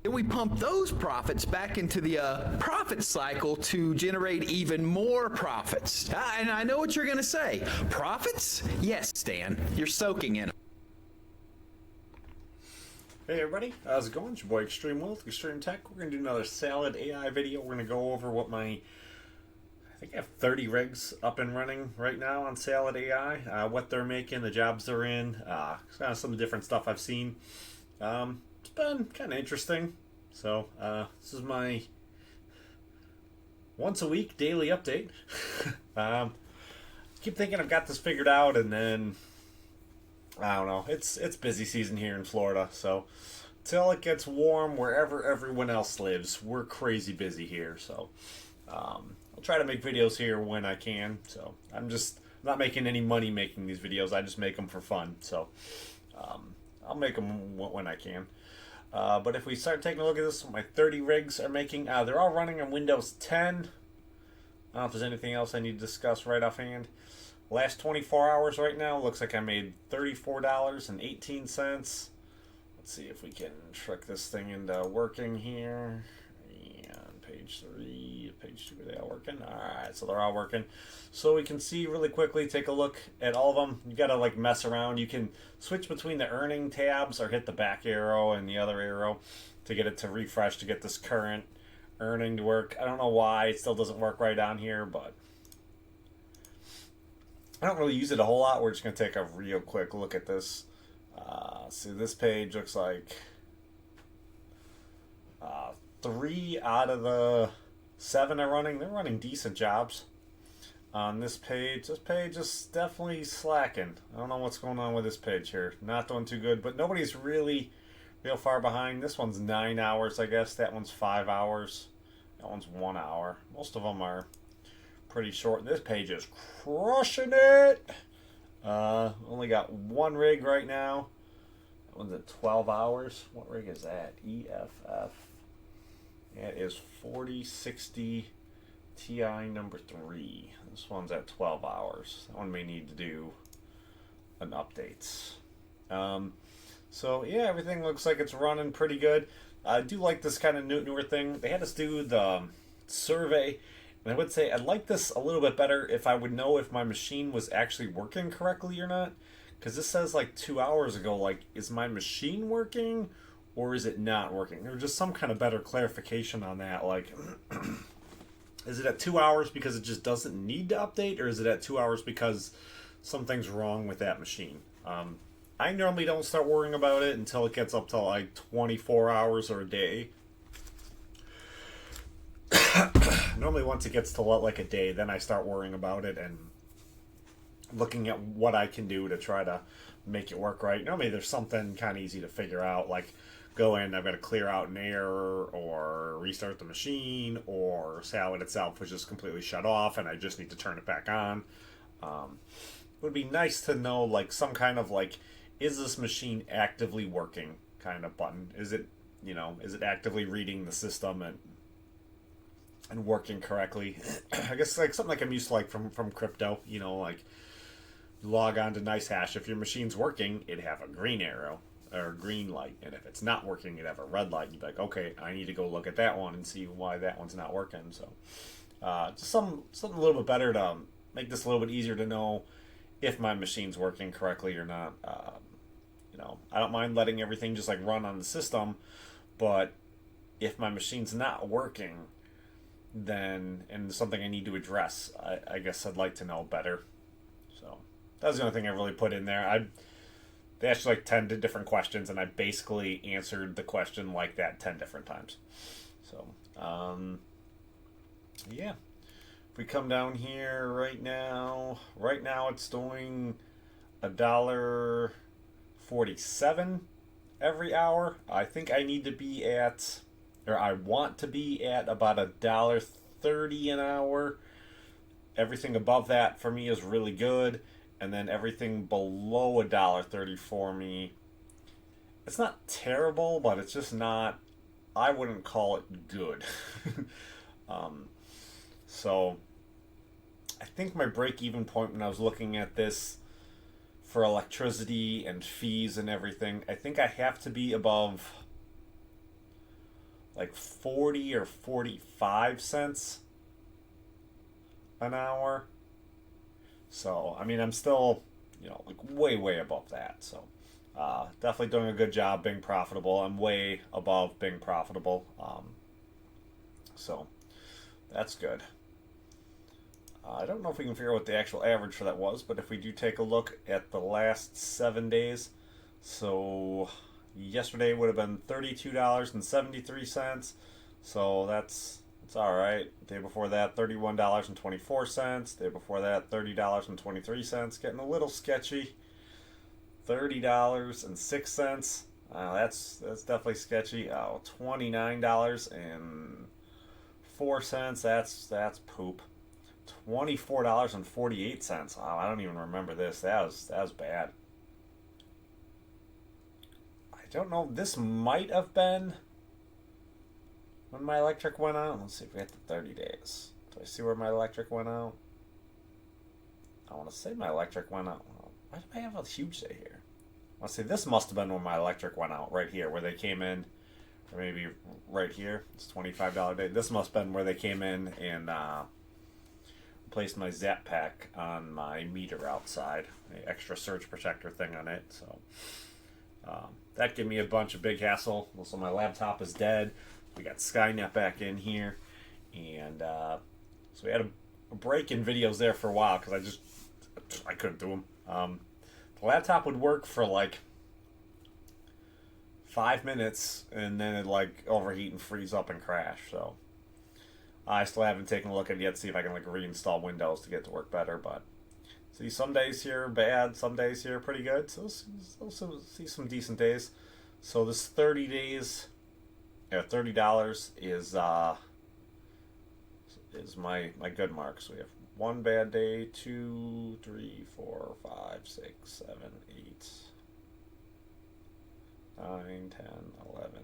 Then we pump those profits back into the profit cycle to generate even more profits. And I know what you're going to say. Profits? Yes, Stan. You're soaking in them. Hey everybody, how's it going? It's your boy ExtrmWill with Extreme Tech. We're going to do another Salad AI video. We're going to go over what I think I have 30 rigs up and running right now on Salad AI, what they're making, the jobs they're in, kind of some different stuff I've seen. It's been kind of interesting. So this is my once a week daily update. Keep thinking I've got this figured out, and then I don't know. It's busy season here in Florida, so till it gets warm wherever everyone else lives, we're crazy busy here. So I'll try to make videos here when I can. So I'm just not making any money making these videos. I just make them for fun. So I'll make them when I can. But if we start taking a look at this, what my 30 rigs are making, they're all running on Windows 10. I don't know if there's anything else I need to discuss right offhand. Last 24 hours right now, looks like I made $34.18. Let's see if we can trick this thing into working here. And page 3, page 2, are they all working? Alright, so they're all working. So we can see really quickly, take a look at all of them. You gotta like mess around. You can switch between the earning tabs or hit the back arrow and the other arrow to get it to refresh to get this current earning to work. I don't know why it still doesn't work right down here, but I don't really use it a whole lot. We're just going to take a real quick look at this. See, this page looks like 3 out of the 7 are running. They're running decent jobs. On this page is definitely slacking. I don't know what's going on with this page here. Not doing too good, but nobody's really real far behind. This one's 9 hours, I guess. That one's 5 hours. That one's 1 hour. Most of them are pretty short. This page is crushing it. Only got 1 rig right now. That one's at 12 hours. What rig is that? EFF. It is 4060 Ti number 3. This one's at 12 hours. That one may need to do an update. So yeah, everything looks like it's running pretty good. I do like this kind of newer thing. They had us do the survey. And I would say I'd like this a little bit better if I would know if my machine was actually working correctly or not. Because this says like 2 hours ago, like, is my machine working or is it not working? Or just some kind of better clarification on that. Like, is it at 2 hours because it just doesn't need to update? Or is it at 2 hours because something's wrong with that machine? I normally don't start worrying about it until it gets up to like 24 hours or a day. Normally once it gets to like a day, then I start worrying about it and looking at what I can do to try to make it work right. Normally there's something kind of easy to figure out, like go in, I've got to clear out an error or restart the machine, or Salad itself was just completely shut off and I just need to turn it back on. It would be nice to know like some kind of like, is this machine actively working kind of button. Is it, is it actively reading the system and working correctly? I guess like something like I'm used to like from crypto, like you log on to NiceHash. If your machine's working, it'd have a green arrow or a green light, and if it's not working, it'd have a red light. You'd be like, okay, I need to go look at that one and see why that one's not working. So just something a little bit better to make this a little bit easier to know if my machine's working correctly or not. I don't mind letting everything just like run on the system, but if my machine's not working, then, and something I need to address, I guess I'd like to know better. So that's the only thing I really put in there. They asked like 10 different questions, and I basically answered the question like that 10 different times. So yeah, if we come down here right now it's doing $1.47 every hour. I think I need to be at, or I want to be at, about $1.30 an hour. Everything above that for me is really good, and then everything below $1.30 for me, it's not terrible, but it's just not, I wouldn't call it good. So I think my break-even point when I was looking at this for electricity and fees and everything, I think I have to be above like 40 or 45 cents an hour. So, I mean, I'm still, like way above that. So, definitely doing a good job being profitable. I'm way above being profitable. So, that's good. I don't know if we can figure out what the actual average for that was, but if we do take a look at the last 7 days, so yesterday would have been $32.73, so that's all right. The day before that, $31.24. The day before that, $30.23. Getting a little sketchy. $30.06. That's definitely sketchy. Oh, $29.04. That's poop. $24.48. Oh, I don't even remember this. That was bad. I don't know. This might have been when my electric went out. Let's see if we get the 30 days. Do I see where my electric went out? I want to say my electric went out. Why do I have a huge day here? Let's see. This must have been when my electric went out, right here, where they came in. Or maybe right here. It's $25 a day. This must have been where they came in and placed my zap pack on my meter outside, the extra surge protector thing on it. So that gave me a bunch of big hassle. Also, my laptop is dead. We got Skynet back in here, and so we had a break in videos there for a while because I couldn't do them. The laptop would work for like 5 minutes, and then it'd like overheat and freeze up and crash. So I still haven't taken a look at it yet to see if I can like reinstall Windows to get it to work better. But see, some days here bad, some days here pretty good. So see some decent days. So this 30 days, $30 is my good mark. So we have one bad day, 2, 3, 4, 5, 6, 7, 8, 9, 10, 11,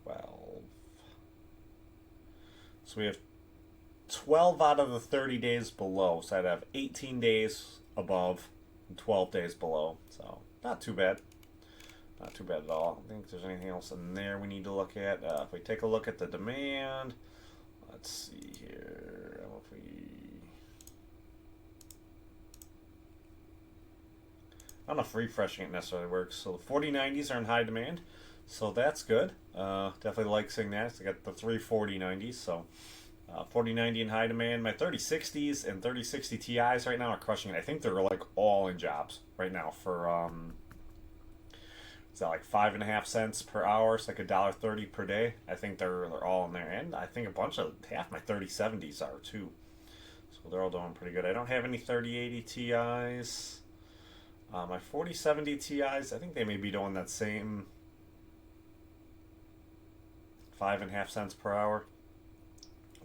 12. So we have 12 out of the 30 days below. So I'd have 18 days above and 12 days below. So not too bad. Not too bad at all. I don't think there's anything else in there we need to look at. If we take a look at the demand, let's see here. If we, I don't know if refreshing it necessarily works. So the 4090s are in high demand, so that's good. Definitely like seeing that. So I got the 34090s, so 4090 in high demand. My 3060s and 3060 Ti's right now are crushing it. I think they're like all in jobs right now for is that like 5.5 cents per hour? It's like $1.30 per day. I think they're all in there, and I think half my 3070s are too. So they're all doing pretty good. I don't have any 3080 Ti's. My 4070 Ti's, I think they may be doing that same 5.5 cents per hour.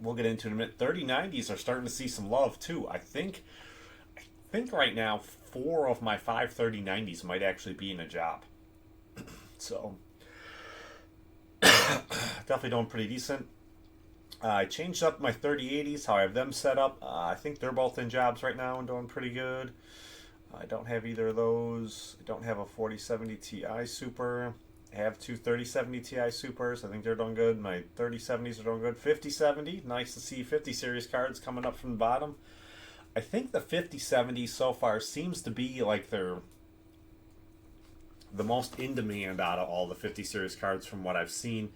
We'll get into it in a minute. 3090s are starting to see some love too. I think right now 4 of my 5 3090s might actually be in a job. So definitely doing pretty decent. I changed up my 3080s, how I have them set up. I think they're both in jobs right now and doing pretty good. I don't have either of those. I don't have a 4070 Ti Super. I have 2 3070 Ti Supers. I think they're doing good. My 3070s are doing good. 5070, nice to see 50 series cards coming up from the bottom. I think the 5070 so far seems to be like they're the most in demand out of all the 50 series cards from what I've seen.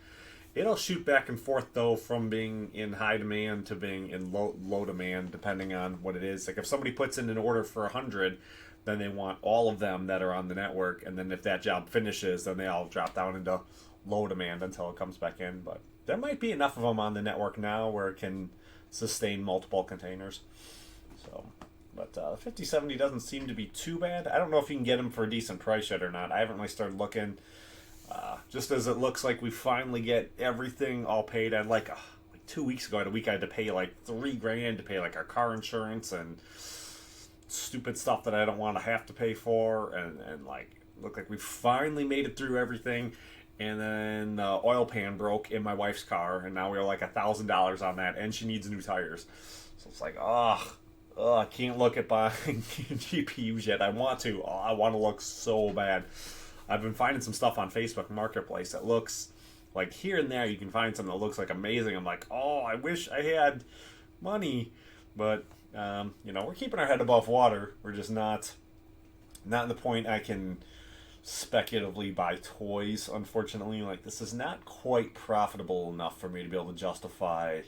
It'll shoot back and forth though from being in high demand to being in low demand depending on what it is. Like if somebody puts in an order for 100, then they want all of them that are on the network, and then if that job finishes, then they all drop down into low demand until it comes back in. But there might be enough of them on the network now where it can sustain multiple containers. So, but 5070 doesn't seem to be too bad. I don't know if you can get them for a decent price yet or not. I haven't really started looking. Just as it looks like we finally get everything all paid. I'd like 2 weeks ago, I had a week I had to pay like $3,000 to pay like our car insurance and stupid stuff that I don't want to have to pay for, and like look like we finally made it through everything. And then the oil pan broke in my wife's car, and now we're like $1,000 on that, and she needs new tires. So it's like, I can't look at buying GPUs yet. I want to. I want to look so bad. I've been finding some stuff on Facebook Marketplace that looks Like here and there, you can find something that looks like amazing. I'm like, oh, I wish I had money, but you know, we're keeping our head above water. We're just not in the point I can speculatively buy toys. Unfortunately, like this is not quite profitable enough for me to be able to justify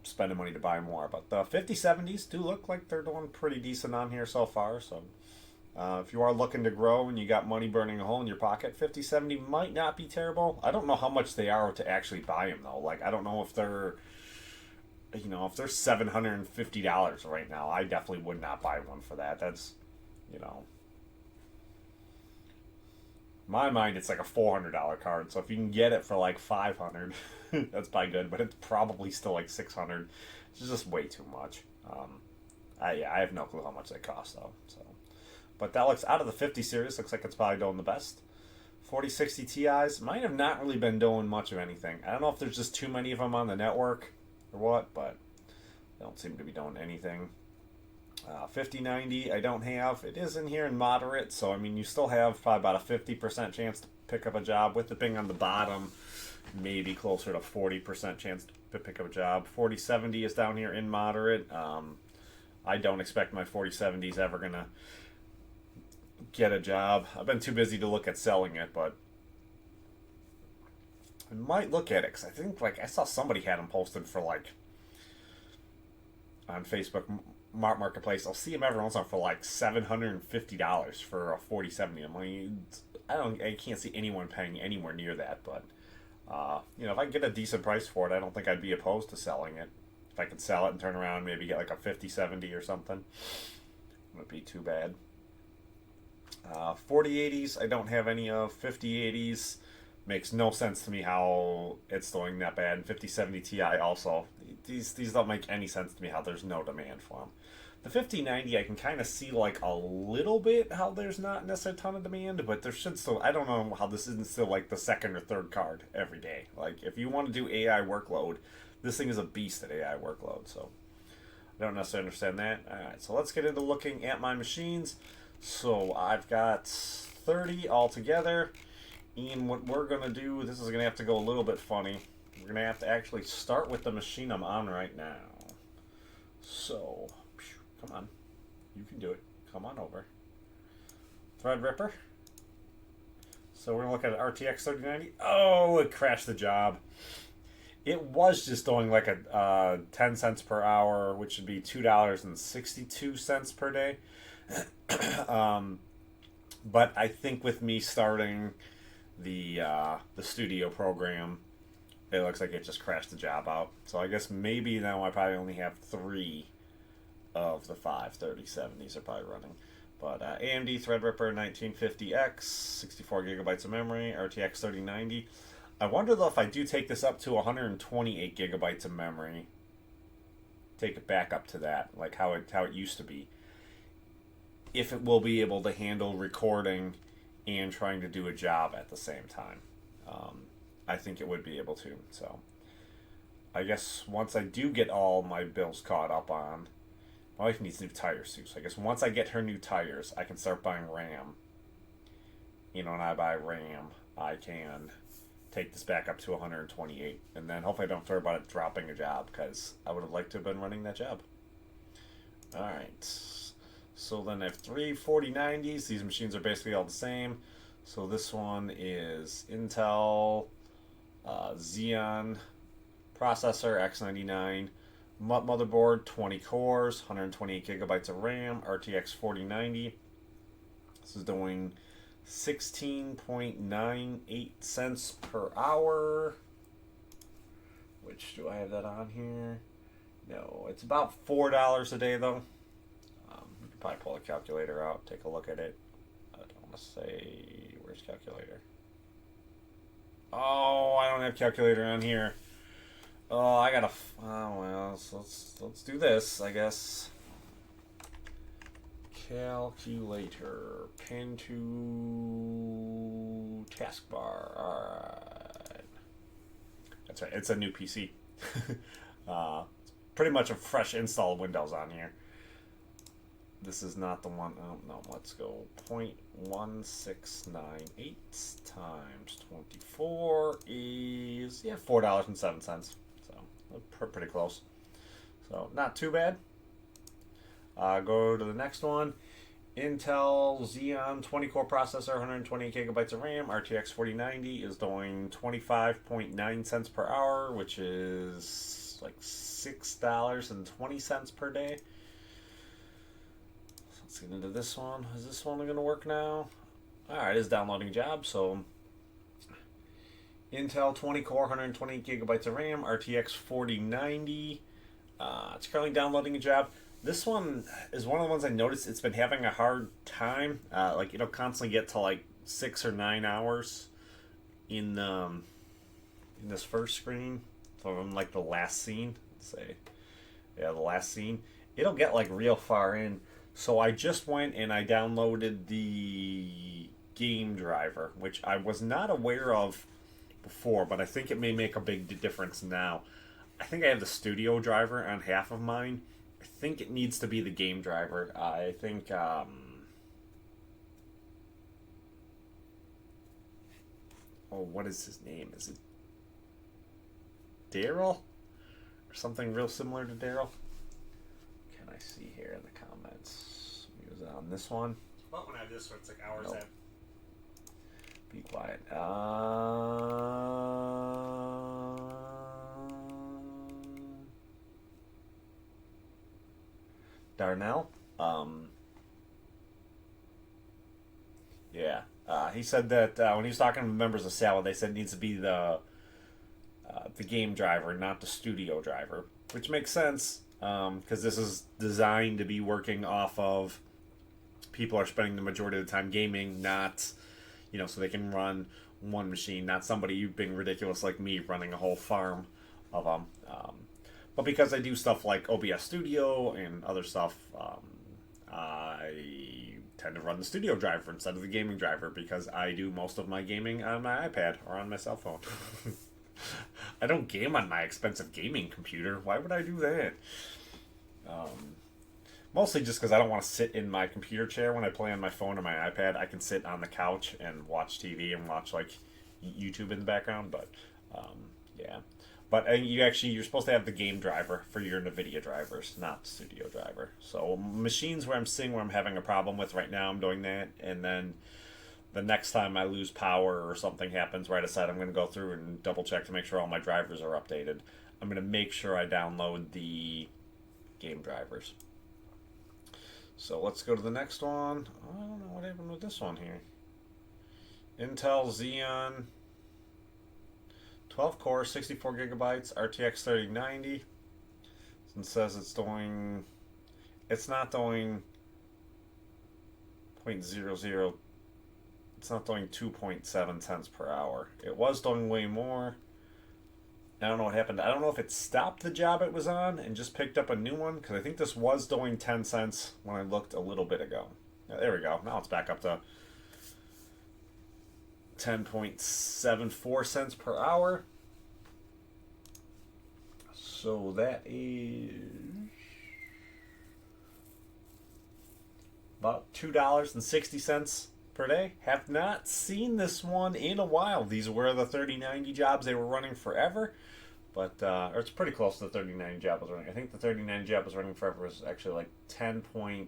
spending money to buy more. But the 5070s do look like they're doing pretty decent on here so far. So if you are looking to grow and you got money burning a hole in your pocket, 5070 might not be terrible. I don't know how much they are to actually buy them though. Like I don't know if they're, you know, if they're $750 right now. I definitely would not buy one for that. That's, you know, in my mind it's like a $400 card. So if you can get it for like $500, that's probably good. But it's probably still like $600. It's just way too much. I have no clue how much they cost though. So. But that looks, out of the 50 series, looks like it's probably doing the best. 4060 Ti's might have not really been doing much of anything. I don't know if there's just too many of them on the network or what, but they don't seem to be doing anything. 5090 I don't have. It is in here in moderate, so I mean you still have probably about a 50% chance to pick up a job. With it being on the bottom, maybe closer to 40% chance to pick up a job. 4070 is down here in moderate. I don't expect my 4070s ever going to get a job. I've been too busy to look at selling it, but I might look at it because I think like I saw somebody had them posted for like on Facebook Marketplace. I'll see them every once in a while for like $750 for a 4070. I'm like, I can't see anyone paying anywhere near that, but you know, if I can get a decent price for it, I don't think I'd be opposed to selling it. If I could sell it and turn around, maybe get like a 5070 or something, wouldn't be too bad. 4080s, I don't have any of. 5080s, makes no sense to me how it's doing that bad. And 5070 Ti also. These don't make any sense to me how there's no demand for them. The 5090, I can kind of see like a little bit how there's not necessarily a ton of demand, but there should still, I don't know how this isn't still like the second or third card every day. Like if you want to do AI workload, this thing is a beast at AI workload, so I don't necessarily understand that. Alright, so let's get into looking at my machines. So I've got 30 altogether, and what we're going to do, this is going to have to go a little bit funny. We're going to have to actually start with the machine I'm on right now. So, come on. You can do it. Come on over. Threadripper. So we're going to look at an RTX 3090. Oh, it crashed the job. It was just doing like a 10 cents per hour, which would be $2.62 per day. But I think with me starting the studio program, it looks like it just crashed the job out. So I guess maybe now I probably only have 3 of the 5 3070s are probably running. But AMD Threadripper 1950X, 64 gigabytes of memory, RTX 3090. I wonder though if I do take this up to 128 gigabytes of memory, take it back up to that, like how it used to be, if it will be able to handle recording and trying to do a job at the same time. I think it would be able to. So I guess once I do get all my bills caught up on, my wife needs new tires too. So I guess once I get her new tires, I can start buying RAM. You know, when I buy RAM, I can take this back up to 128. And then hopefully I don't have to worry about it dropping a job, because I would have liked to have been running that job. Alright. So then I have 3 4090s. These machines are basically all the same. So this one is Intel Xeon processor, X99, motherboard, 20 cores, 128 gigabytes of RAM, RTX 4090. This is doing 16.98 cents per hour. Which, do I have that on here? No, it's about $4 a day though. You can probably pull a calculator out, take a look at it. I don't want to say, where's calculator? Oh, I don't have calculator on here. Oh, I gotta. Oh well, so let's do this, I guess. Calculator, pin to taskbar. Alright. That's right, it's a new PC. Pretty much a fresh install of Windows on here. This is not the one. Oh, no, let's go 0.1698 times 24 is, yeah, $4.07. So pretty close. So not too bad. Go to the next one. Intel Xeon 20-core processor, 128 gigabytes of RAM, RTX 4090 is doing 25.9 cents per hour, which is like $6.20 per day. So let's get into this one. Is this one going to work now? Alright, it's downloading a job. So Intel 20-core, 128 gigabytes of RAM, RTX 4090. It's currently downloading a job. This one is one of the ones I noticed it's been having a hard time. Like it'll constantly get to like 6 or 9 hours in this first screen from like the last scene. Let's say, yeah, the last scene. It'll get like real far in. So I just went and I downloaded the game driver, which I was not aware of before, but I think it may make a big difference now. I think I have the studio driver on half of mine. I think it needs to be the game driver. I think, oh, what is his name? Is it Daryl? Or something real similar to Daryl? Can I see here in the comments? He was on this one. But when I have this where it's like hours Nope. after. Be quiet. Darnell. Yeah. He said that when he was talking to members of Salad, they said it needs to be the game driver, not the studio driver, which makes sense because this is designed to be working off of people are spending the majority of the time gaming, not, you know, so they can run one machine, not somebody being ridiculous like me running a whole farm of them. But because I do stuff like OBS Studio and other stuff, I tend to run the studio driver instead of the gaming driver because I do most of my gaming on my iPad or on my cell phone. I don't game on my expensive gaming computer. Why would I do that? Mostly just because I don't want to sit in my computer chair when I play on my phone or my iPad. I can sit on the couch and watch TV and watch like YouTube in the background, but yeah. But you're supposed to have the game driver for your NVIDIA drivers, not the studio driver. So machines where I'm seeing where I'm having a problem with right now, I'm doing that. And then the next time I lose power or something happens, right aside, I'm going to go through and double check to make sure all my drivers are updated. I'm going to make sure I download the game drivers. So let's go to the next one. I don't know what happened with this one here. Intel Xeon 12 core, 64 gigabytes, RTX 3090. It says it's doing, it's not doing 0.00, it's not doing 2.7 cents per hour. It was doing way more. I don't know what happened. I don't know if it stopped the job it was on and just picked up a new one, because I think this was doing 10 cents when I looked a little bit ago. Yeah, there we go. Now it's back up to 10.74 cents per hour. So that is about $2.60 per day. Have not seen this one in a while. These were the 3090 jobs. They were running forever. But or it's pretty close to the 3090 job was running. I think the 3090 job was running forever was actually like 10.95.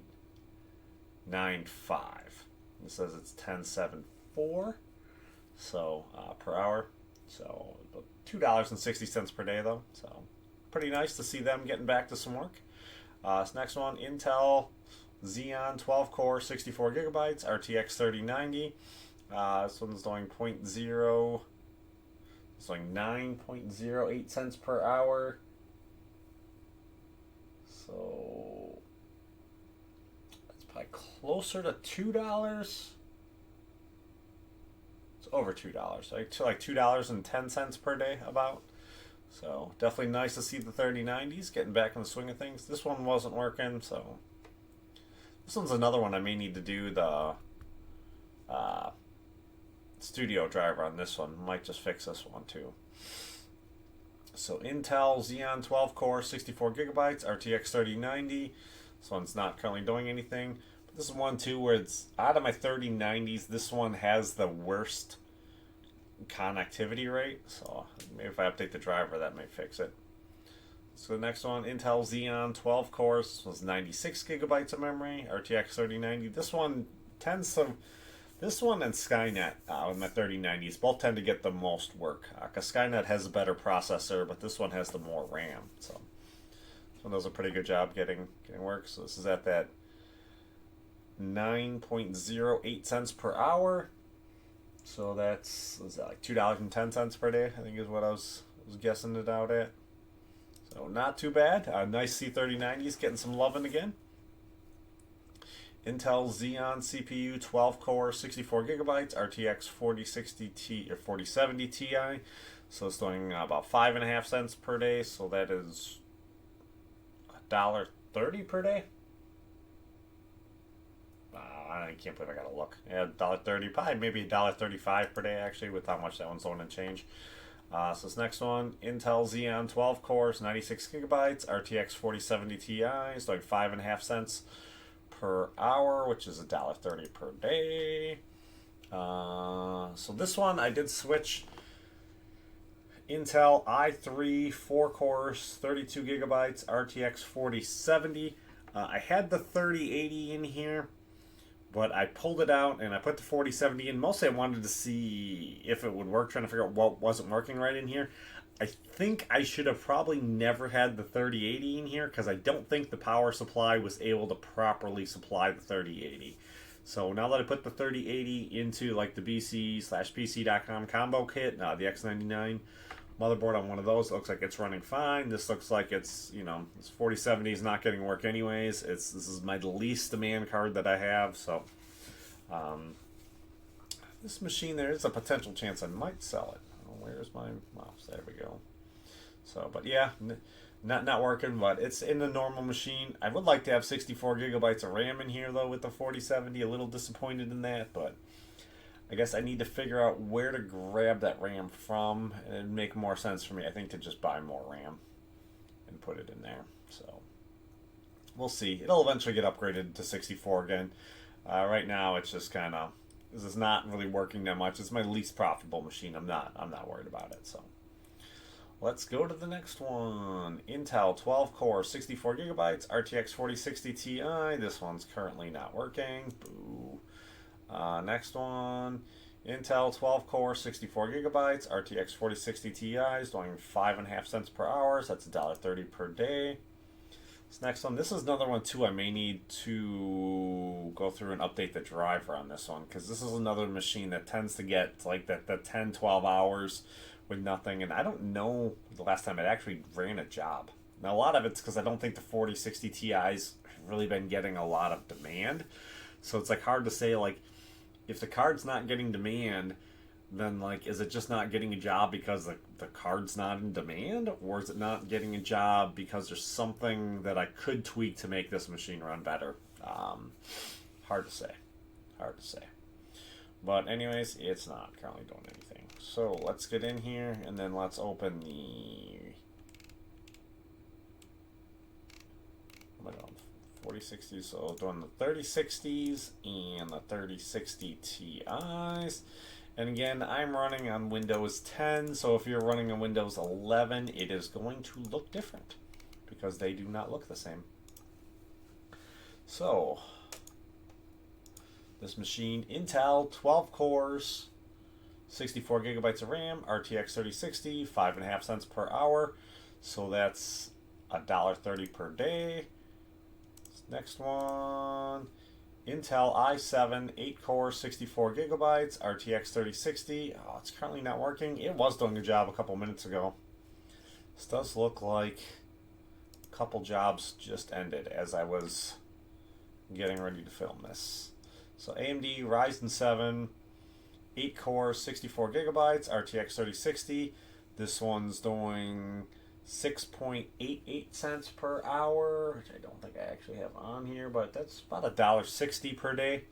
It says it's 10.74. So per hour. So $2.60 per day though. So pretty nice to see them getting back to some work. This next one, Intel Xeon 12 core, 64 gigabytes, RTX 3090. This one's doing 9.08 cents per hour. So that's probably closer to $2. It's over $2, like $2.10 per day about. So definitely nice to see the 3090s getting back in the swing of things. This one wasn't working, so this one's another one I may need to do the studio driver on this one. Might just fix this one too. So Intel Xeon 12 core, 64 gigabytes, RTX 3090. This one's not currently doing anything. But this is one too where it's out of my 3090s. This one has the worst connectivity rate. So maybe if I update the driver, that may fix it. So the next one, Intel Xeon 12 cores, was 96 gigabytes of memory, RTX 3090. This one tends to, this one and Skynet with my 3090s both tend to get the most work. Because Skynet has a better processor, but this one has the more RAM. So this one does a pretty good job getting work. So this is at that 9.08 cents per hour. So that's, was that like $2.10 per day, I think is what I was guessing it out at. So not too bad. Nice C3090s getting some loving again. Intel Xeon CPU 12 core 64 gigabytes RTX 4060 Ti or 4070 Ti. So it's doing about 5.5 cents per day. So that is $1.30 per day. I can't believe I gotta look. Yeah, $1.30, probably maybe $1.35 per day actually, with how much that one's going to change. So this next one, Intel Xeon 12 cores, 96 gigabytes, RTX 4070 Ti, is doing 5.5 cents per hour, which is $1.30 per day. So this one I did switch. Intel i3 4 cores, 32 gigabytes, RTX 4070. I had the 3080 in here, but I pulled it out and I put the 4070 in. Mostly I wanted to see if it would work, trying to figure out what wasn't working right in here. I think I should have probably never had the 3080 in here because I don't think the power supply was able to properly supply the 3080. So now that I put the 3080 into like the BC/PC.com combo kit, the X99 motherboard on one of those, it looks like it's running fine. This looks like it's, you know, this 4070 is not getting work anyways. This is my least demand card that I have, so this machine, there is a potential chance I might sell it. Oh, where's my mouse? There we go. So, but yeah, not working, but it's in the normal machine. I would like to have 64 gigabytes of RAM in here though with the 4070. A little disappointed in that, but I guess I need to figure out where to grab that RAM from, and it'd make more sense for me, I think, to just buy more RAM and put it in there. So we'll see. It'll eventually get upgraded to 64 again. Right now, it's just kind of, this is not really working that much. It's my least profitable machine. I'm not worried about it. So let's go to the next one. Intel 12 core, 64 gigabytes, RTX 4060 Ti. This one's currently not working. Boo. Next one, Intel 12 core, 64 gigabytes, RTX 4060 Ti is doing 5.5 cents per hour. So that's $1.30 per day. This next one, this is another one too. I may need to go through and update the driver on this one because this is another machine that tends to get like the 10-12 hours with nothing. And I don't know the last time it actually ran a job. Now a lot of it's because I don't think the 4060 Ti's have really been getting a lot of demand. So it's like hard to say, like, if the card's not getting demand, then like, is it just not getting a job because the card's not in demand, or is it not getting a job because there's something that I could tweak to make this machine run better? Hard to say. But anyways, it's not currently doing anything. So let's get in here and then let's open the 4060s, so doing the 3060s and the 3060 Ti's. And again, I'm running on Windows 10, so if you're running on Windows 11, it is going to look different because they do not look the same. So, this machine, Intel 12 cores, 64 gigabytes of RAM, RTX 3060, 5.5 cents per hour, so that's $1.30 per day. Next one, Intel i7 8 core 64 gigabytes RTX 3060. Oh, it's currently not working. It was doing a job a couple minutes ago. This does look like a couple jobs just ended as I was getting ready to film this. So AMD Ryzen 7 8 core 64 gigabytes RTX 3060. This one's doing 6.88 cents per hour, which I don't think I actually have on here, but that's about $1.60 per day.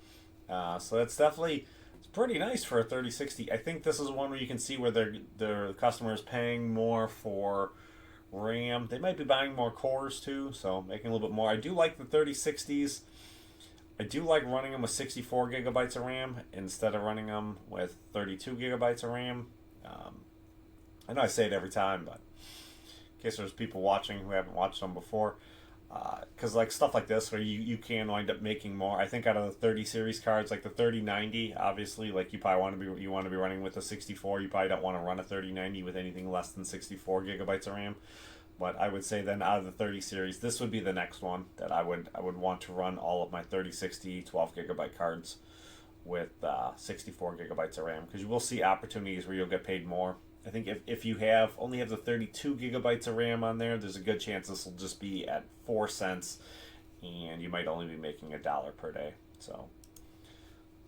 So that's definitely, it's pretty nice for a 3060. I think this is one where you can see where their customer is paying more for RAM. They might be buying more cores too, so making a little bit more. I do like the 3060s. I do like running them with 64 gigabytes of RAM instead of running them with 32 gigabytes of RAM. I know I say it every time, but in case there's people watching who haven't watched them before, because like stuff like this where you can wind up making more. I think out of the 30 series cards, like the 3090, obviously, like you probably want to be running with a 64. You probably don't want to run a 3090 with anything less than 64 gigabytes of RAM. But I would say then out of the 30 series, this would be the next one that I would want to run all of my 3060 12 gigabyte cards with 64 gigabytes of RAM, because you will see opportunities where you'll get paid more. I think if you only have the 32 gigabytes of RAM on there, there's a good chance this will just be at 4 cents, and you might only be making $1 per day. So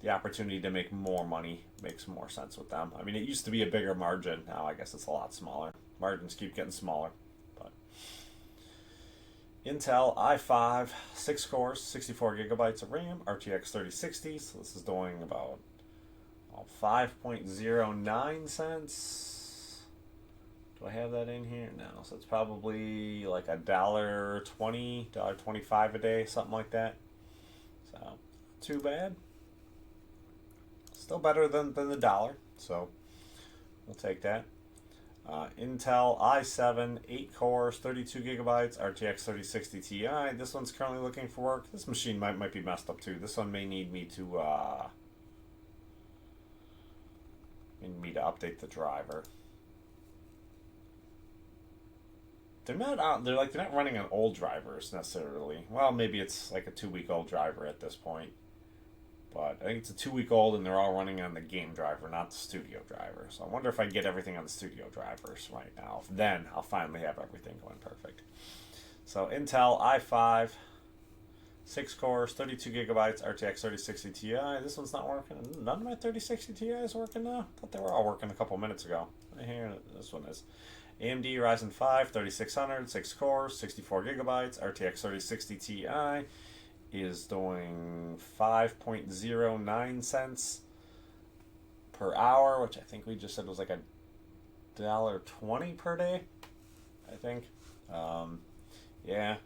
the opportunity to make more money makes more sense with them. I mean, it used to be a bigger margin. Now I guess it's a lot smaller. Margins keep getting smaller. But Intel i5, 6 cores, 64 gigabytes of RAM, RTX 3060. So this is doing about 5.09 cents. Do I have that in here? No. So it's probably like $1.20, $1.25 a day, something like that. So, too bad. Still better than the dollar. So, we'll take that. Intel i7, 8 cores, 32 gigabytes, RTX 3060 Ti. This one's currently looking for work. This machine might be messed up too. This one may need me to update the driver. They're not running on old drivers necessarily. Well, maybe it's like a 2-week-old driver at this point. But I think it's a 2-week-old, and they're all running on the game driver, not the studio driver. So I wonder if I get everything on the studio drivers right now. Then I'll finally have everything going perfect. So Intel i5, 6 cores, 32 gigabytes, RTX 3060 Ti. This one's not working. None of my 3060 Ti is working now. I thought they were all working a couple minutes ago. Here, this one is. AMD Ryzen 5, 3600, 6 cores, 64 gigabytes, RTX 3060 Ti is doing 5.09 cents per hour, which I think we just said was like $1.20 per day, I think. Yeah.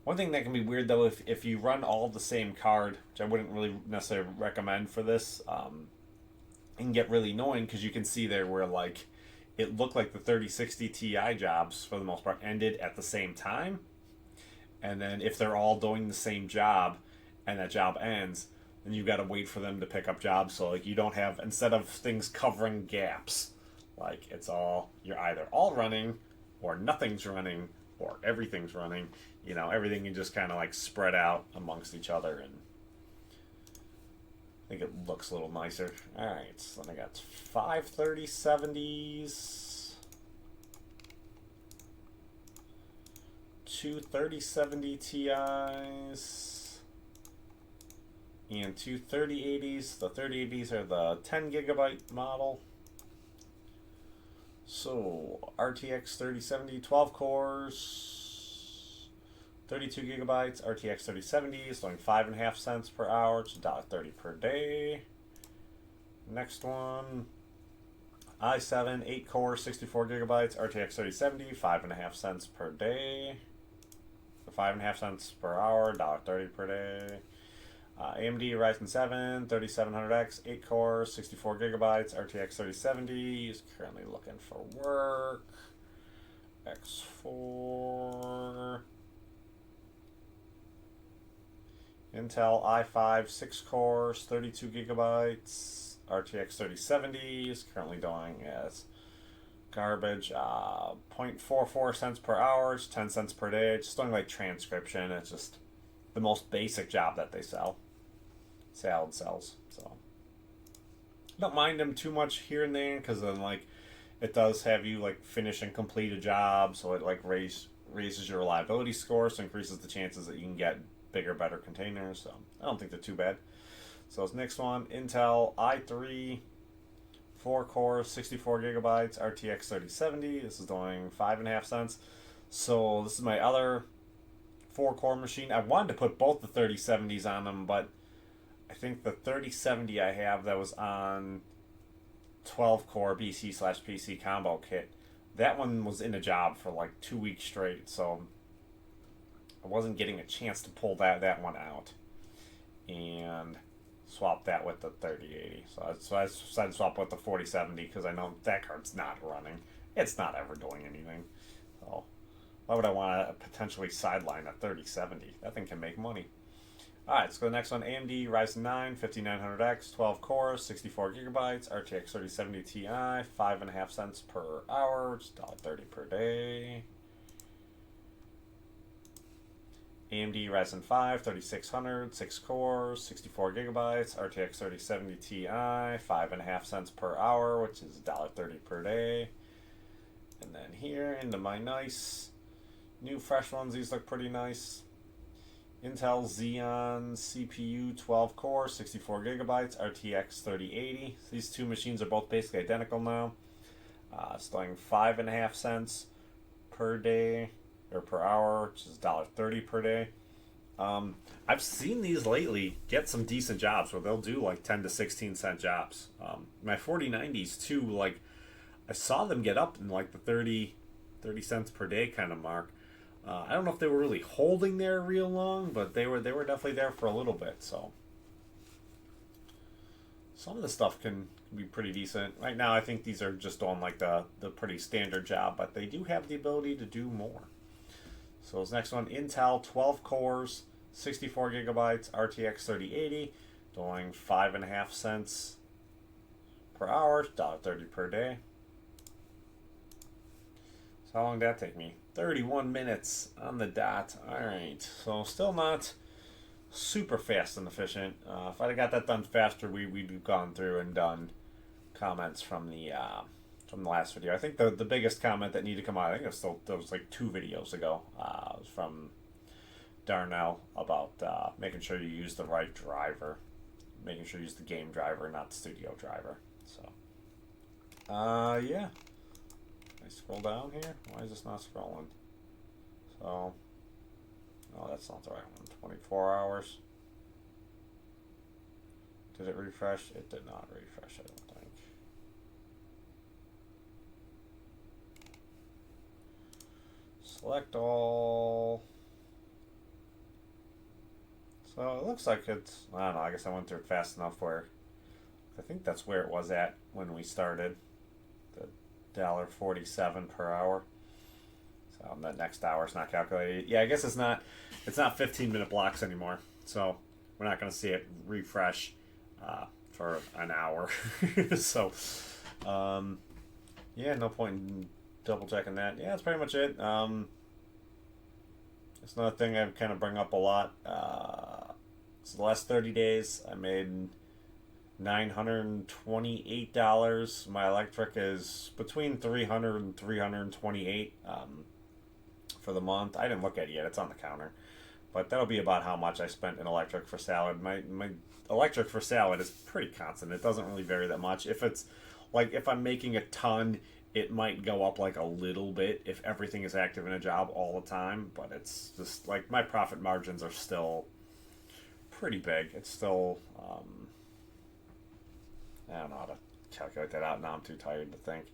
One thing that can be weird, though, if you run all the same card, which I wouldn't really necessarily recommend for this, it can get really annoying, because you can see there where, like, it looked like the 3060 Ti jobs, for the most part, ended at the same time. And then if they're all doing the same job and that job ends, then you've got to wait for them to pick up jobs. So, like, you don't have, instead of things covering gaps, like, you're either all running, or nothing's running, or everything's running. You know, everything can just kind of, like, spread out amongst each other, and I think it looks a little nicer. Alright, so then I got 5 3070s, 2 3070 Ti's, and 2 3080s. The 3080s are the 10 gigabyte model. So, RTX 3070, 12 cores, 32 gigabytes, RTX 3070 is doing 5.5 cents per hour, which is $1.30 per day. Next one, i7, 8 cores, 64 gigabytes, RTX 3070, 5.5 cents per day. 5.5 cents per hour, $1.30 per day. AMD Ryzen 7, 3700X, 8 cores, 64 gigabytes, RTX 3070 is currently looking for work. X4. Intel i5, 6 cores, 32 gigabytes, RTX 3070 is currently doing as garbage. 0.44 cents per hour, it's 10 cents per day. It's just doing like transcription. It's just the most basic job that they sell. Salad sells. So I don't mind them too much here and there, because then like it does have you like finish and complete a job, so it like raises your reliability score, so increases the chances that you can get bigger, better containers. So I don't think they're too bad. So this next one, Intel i3, 4 cores, 64 gigabytes, RTX 3070. This is doing 5.5 cents. So this is my other 4-core machine. I wanted to put both the 3070s on them, but I think the 3070 I have that was on 12-core BC/PC combo kit that one was in a job for like 2 weeks straight, so I wasn't getting a chance to pull that one out and swap that with the 3080. So I decided to swap with the 4070 because I know that card's not running. It's not ever doing anything. So why would I want to potentially sideline a 3070? That thing can make money. Alright, let's go to the next one. AMD Ryzen 9 5900X, 12 cores, 64 gigabytes, RTX 3070 Ti, 5.5 cents per hour, which is $1.30 per day. AMD Ryzen 5 3600, 6 cores, 64 gigabytes, RTX 3070 Ti, 5.5 cents per hour, which is $1.30 per day. And then here into my nice new fresh ones. These look pretty nice. Intel Xeon CPU 12 core, 64 gigabytes, RTX 3080. These two machines are both basically identical now. Starting 5.5 cents per day or per hour, which is $1.30 per day. I've seen these lately get some decent jobs where they'll do like 10 to 16 cent jobs. My 4090s too, like I saw them get up in like the 30 cents per day kind of mark. I don't know if they were really holding there real long, but they were definitely there for a little bit. So some of the stuff can be pretty decent. Right now, I think these are just on like the pretty standard job, but they do have the ability to do more. So this next one, Intel 12 cores, 64 gigabytes, RTX 3080, doing 5.5 cents per hour, $1.30 per day. So how long did that take me? 31 minutes on the dot. Alright, so still not super fast and efficient. If I'd have got that done faster, we'd have gone through and done comments from the last video. I think the biggest comment that needed to come out, I think it was like 2 videos ago, was from Darnell about making sure you use the right driver. Making sure you use the game driver, not the studio driver. So, yeah. Scroll down here. Why is this not scrolling? So, no, that's not the right one. 24 hours. Did it refresh? It did not refresh, I don't think. Select all. So it looks like it's, I don't know, I guess I went through it fast enough where I think that's where it was at when we started. $1.47 per hour. So that next hour is not calculated. Yeah, I guess it's not 15-minute blocks anymore. So we're not going to see it refresh for an hour. So yeah, no point in double checking that. Yeah, that's pretty much it. It's another thing I kind of bring up a lot. So the last 30 days I made $928. My electric is between $300 and $328 for the month. I didn't look at it yet. It's on the counter. But that'll be about how much I spent in electric for salad. My electric for salad is pretty constant. It doesn't really vary that much. If it's like if I'm making a ton, it might go up like a little bit if everything is active in a job all the time. But it's just like my profit margins are still pretty big. It's still I don't know how to calculate that out now. I'm too tired to think.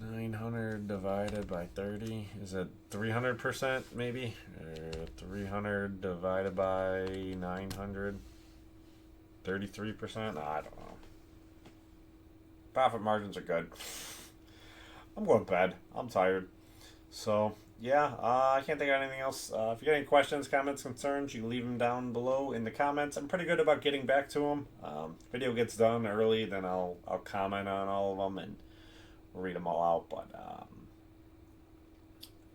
900 divided by 30. Is it 300% maybe? 300 divided by 900. 33%? I don't know. Profit margins are good. I'm going to bed. I'm tired. So, yeah, I can't think of anything else. If you got any questions, comments, concerns, you can leave them down below in the comments. I'm pretty good about getting back to them. Video gets done early, then I'll comment on all of them and read them all out. But I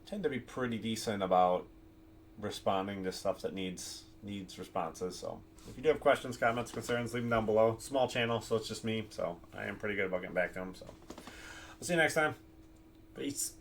tend to be pretty decent about responding to stuff that needs responses. So if you do have questions, comments, concerns, leave them down below. Small channel, so it's just me. So I am pretty good about getting back to them. So I'll see you next time. Peace.